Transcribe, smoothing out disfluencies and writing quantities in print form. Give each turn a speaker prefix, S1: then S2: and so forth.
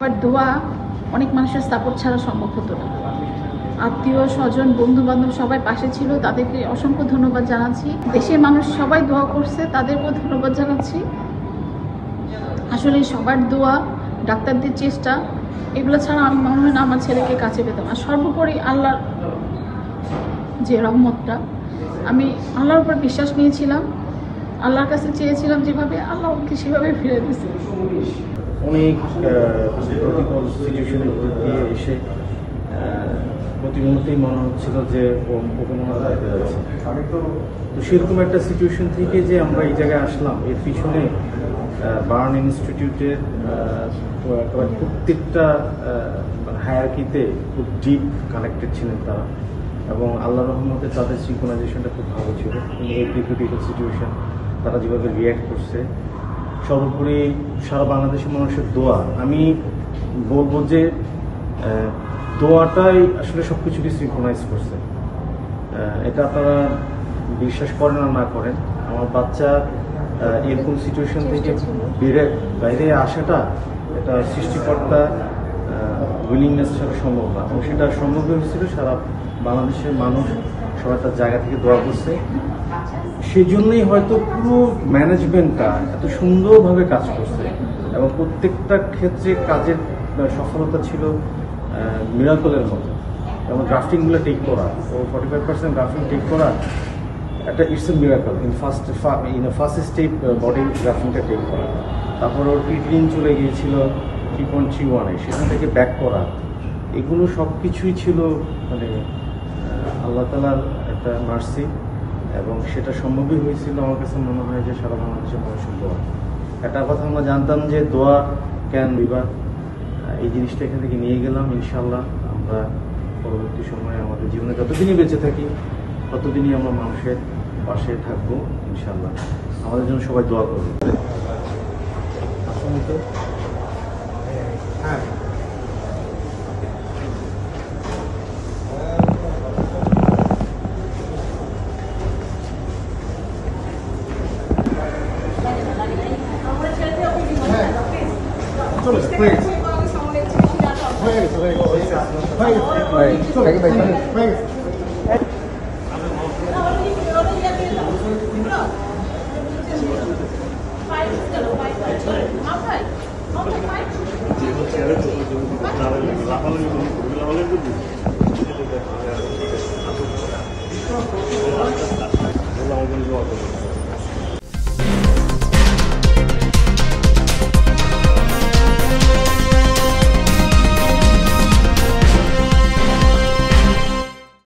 S1: But দোয়া অনেক মানুষের সাপোর্ট ছাড়া সম্ভব হতো না। আত্মীয় স্বজন বন্ধু বান্ধব সবাই পাশে ছিল, তাদেরকে অসংখ্য ধন্যবাদ জানাচ্ছি। দেশের মানুষ সবাই দোয়া করছে, তাদেরকেও ধন্যবাদ জানাচ্ছি। আসলে সবার দোয়া, ডাক্তারদের চেষ্টা, এগুলো ছাড়া আমি মনে হয় না আমার ছেলেকে কাছে পেতাম। আর সর্বোপরি আল্লাহর যে রহমতটা, আমি আল্লাহর উপর বিশ্বাস নিয়েছিলাম, আল্লাহর কাছে চেয়েছিলাম যেভাবে, আল্লাহ আমাকে সেভাবে ফিরে দিয়েছে।
S2: অনেক প্রতিকূল সিচুয়েশনের দিয়ে এসে প্রতি মুহূর্তেই মনে হচ্ছিল যে ওকে মনে হয় যাচ্ছে। তো সেরকম একটা সিচুয়েশন থেকে যে আমরা এই জায়গায় আসলাম, এর পিছনে বার্ন ইনস্টিটিউটের প্রত্যেকটা হায়ারকিতে খুব ডিপ কানেক্টেড ছিলেন তারা, এবং আল্লাহ রহমতে তাদের সিনক্রোনাইজেশনটা খুব ভালো ছিল। এই ক্রিটিক্যাল সিচুয়েশন তারা যেভাবে রিয়্যাক্ট করছে, সর্বোপরি সারা বাংলাদেশের মানুষের দোয়া, আমি বলবো যে দোয়াটাই আসলে সব কিছুকে সিনক্রোনাইজ করছে। এটা আপনারা বিশ্বাস করেন আর না করেন, আমার বাচ্চা এরকম সিচুয়েশন থেকে বাইরে আসাটা, এটা সৃষ্টিকর্তা উইলিংনেস ছাড়া সম্ভব না, এবং সেটা সম্ভব হয়েছিল সারা বাংলাদেশের মানুষ সবাই তার জায়গা থেকে দোয়া করছে। সেই জন্যই হয়তো পুরো ম্যানেজমেন্টটা এত সুন্দরভাবে কাজ করছে, এবং প্রত্যেকটা ক্ষেত্রে কাজের সফলতা ছিল মিরাকলের মতো। যেমন গ্রাফটিংগুলো টেক করা, ও 45% গ্রাফটিং টেক করা, একটা it's a miracle in first step body গ্রাফটিংটা টেক করা। তারপর ওর ক্রিটিন চলে গিয়েছিল 3.31-এ, সেখান থেকে ব্যাক করা, এগুলো সব কিছুই ছিল মানে আল্লাহ তাআলার একটা মার্সি, এবং সেটা সম্ভবই হয়েছিল আমার কাছে মনে হয় যে সারা বাংলাদেশের মানুষের দোয়া। একটা কথা আমরা জানতাম যে দোয়া ক্যান রিভার, এই জিনিসটা এখান থেকে নিয়ে গেলাম। ইনশাআল্লাহ আমরা পরবর্তী সময়ে আমাদের জীবনে যতদিনই বেঁচে থাকি ততদিনই আমরা মানুষের পাশে থাকবো ইনশাআল্লাহ। আমাদের জন্য সবাই দোয়া করবে। হ্যাঁ,
S3: লাফালাফি